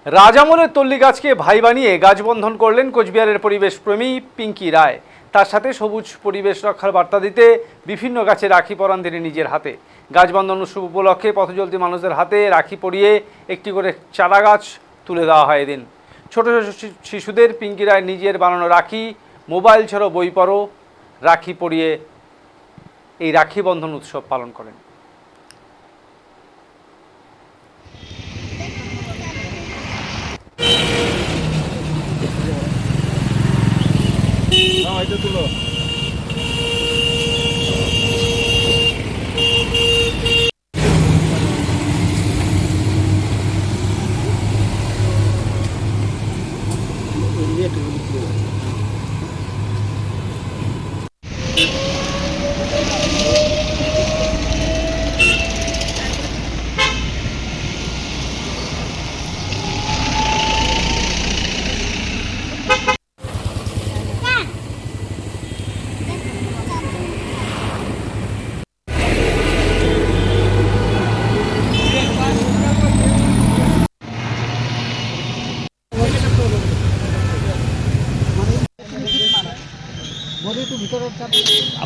রাজামলের তল্লি গাছকে ভাই বানিয়ে গাছ বন্ধন করলেন কোচবিহারের পরিবেশ প্রেমী পিঙ্কি রায়। তার সাথে সবুজ পরিবেশ রক্ষার বার্তা দিতে বিভিন্ন গাছে রাখি পরান তিনি নিজের হাতে। গাছ বন্ধন উৎসব উপলক্ষে পথচলতি মানুষদের হাতে রাখি পরিয়ে একটি করে চারা গাছ তুলে দেওয়া হয় এদিন। ছোট শিশুদের পিঙ্কি রায় নিজের বানানো রাখি, মোবাইল ছাড়াও বই পড়ো রাখি পরিয়ে এই রাখি বন্ধন উৎসব পালন করেন। তুলো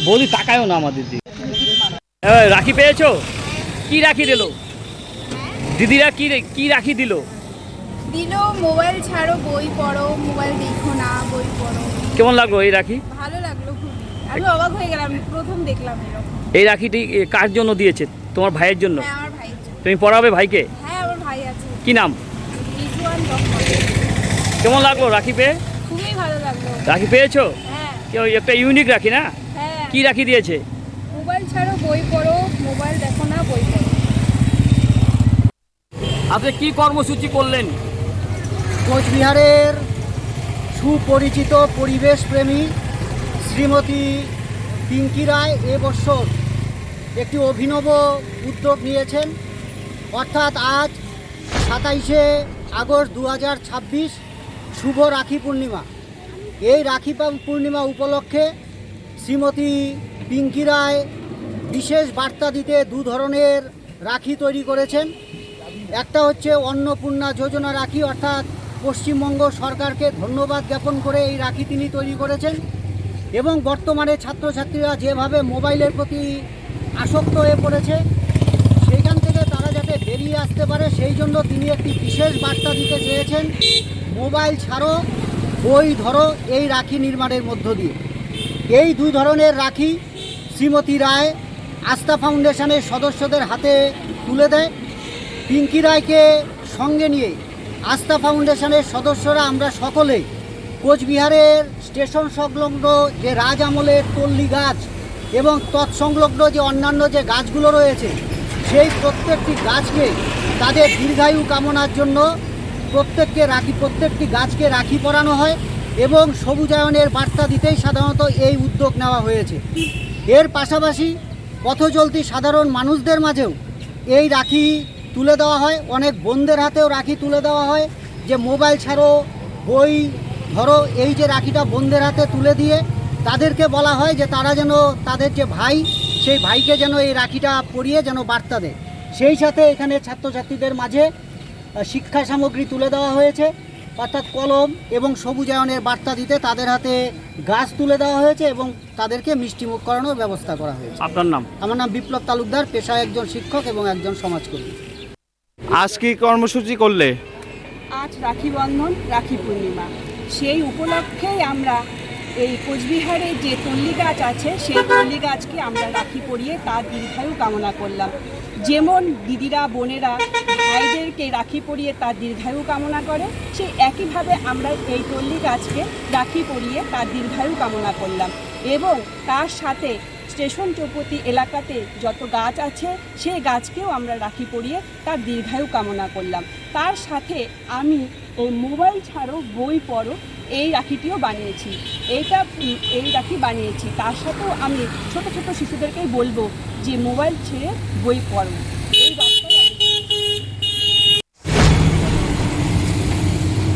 বৌদি তাকায়ও না আমাদের দিকে। রাখি পেয়েছো? কি রাখি দিল দিদিরা? কি রাখি দিল? মোবাইল ছাড়ো বই পড়ো, মোবাইল দেখো না বই পড়ো। কেমন লাগলো এই রাখি? ভালো লাগলো খুব, আমি অবাক হয়ে গেলাম, প্রথম দেখলাম এরকম। এই রাখিটি কার জন্য দিয়েছে? তোমার ভাইয়ের জন্য? হ্যাঁ, আমার ভাইয়ের জন্য। তুমি পড়াবে ভাইকে? হ্যাঁ, আমার ভাই আছে। কি নাম? রিজওয়ান রহমান। কেমন লাগলো রাখি পেয়ে? খুবই ভালো লাগলো। রাখি পেয়েছো? হ্যাঁ। কেউ একটা ইউনিক রাখি না? হ্যাঁ। কি রাখি দিয়েছে? মোবাইল ছাড়ো বই পড়ো, মোবাইল দেখো না বই পড়ো। আপনি কি কর্মসূচি করলেন? কোচবিহারের সুপরিচিত পরিবেশ প্রেমী শ্রীমতী পিঙ্কি রায় এবছর একটি অভিনব উদ্যোগ নিয়েছেন। অর্থাৎ আজ 27শে আগস্ট 2026 শুভ রাখি পূর্ণিমা। এই রাখি পূর্ণিমা উপলক্ষে শ্রীমতী পিঙ্কি রায় বিশেষ বার্তা দিতে দু ধরনের রাখি তৈরি করেছেন। একটা হচ্ছে অন্নপূর্ণা যোজনা রাখি, অর্থাৎ পশ্চিমবঙ্গ সরকারকে ধন্যবাদ জ্ঞাপন করে এই রাখি তিনি তৈরি করেছেন। এবং বর্তমানে ছাত্রছাত্রীরা যেভাবে মোবাইলের প্রতি আসক্ত হয়ে পড়েছে, সেইখান থেকে তারা যাতে বেরিয়ে আসতে পারে সেই জন্য তিনি একটি বিশেষ বার্তা দিতে চেয়েছেন, মোবাইল ছাড়ো বই ধরো এই রাখি নির্মাণের মধ্য দিয়ে। এই দুই ধরনের রাখি শ্রীমতী রায় আস্থা ফাউন্ডেশনের সদস্যদের হাতে তুলে দেয়। পিঙ্কি রায়কে সঙ্গে নিয়ে আস্থা ফাউন্ডেশনের সদস্যরা আমরা সকলে কোচবিহারের স্টেশন সংলগ্ন যে রাজ আমলের তল্লি গাছ এবং তৎসংলগ্ন যে অন্যান্য যে গাছগুলো রয়েছে, সেই প্রত্যেকটি গাছকে তাদের দীর্ঘায়ু কামনার জন্য প্রত্যেকটি গাছকে রাখি পরানো হয় এবং সবুজায়নের বার্তা দিতেই সাধারণত এই উদ্যোগ নেওয়া হয়েছে। এর পাশাপাশি পথচলতি সাধারণ মানুষদের মাঝেও এই রাখি তুলে দেওয়া হয়। অনেক বোনদের হাতেও রাখি তুলে দেওয়া হয় যে মোবাইল ছাড়ো বই ধরো, এই যে রাখিটা বোনদের হাতে তুলে দিয়ে তাদেরকে বলা হয় যে তারা যেন তাদের যে ভাই, সেই ভাইকে যেন এই রাখিটা পরিয়ে যেন বার্তা দেয়। সেই সাথে এখানে ছাত্রছাত্রীদের মাঝে শিক্ষা সামগ্রী তুলে দেওয়া হয়েছে, অর্থাৎ কলম এবং সবুজায়নের বার্তা দিতে তাদের হাতে গাছ তুলে দেওয়া হয়েছে এবং তাদেরকে মিষ্টিমুখ করানোর ব্যবস্থা করা হয়েছে। আপনার নাম? আমার নাম বিপ্লব তালুকদার, পেশায় একজন শিক্ষক এবং একজন সমাজকর্মী। আজ কি কর্মসূচি করলে? আজ রাখি বন্ধন, রাখি পূর্ণিমা, সেই উপলক্ষেই আমরা এই কোচবিহারে যে তল্লি গাছ আছে সেই তল্লি গাছকে আমরা রাখি পরিয়ে তার দীর্ঘায়ু কামনা করলাম। যেমন দিদিরা বোনেরা ভাইদেরকে রাখি পরিয়ে তার দীর্ঘায়ু কামনা করে, সেই একইভাবে আমরা এই তল্লি গাছকে রাখি পরিয়ে তার দীর্ঘায়ু কামনা করলাম। এবং তার সাথে স্টেশন চৌপতি এলাকাতে যত গাছ আছে সেই গাছকেও আমরা রাখি পরিয়ে তার দীর্ঘায়ু কামনা করলাম। তার সাথে আমি এই মোবাইল ছাড়ো বই পড়ো এই রাখিটিও বানিয়েছি। এই রাখি বানিয়েছি, তার সাথেও আমি ছোট ছোট শিশুদেরকেই বলবো যে মোবাইল ছেড়ে বই পড়ো।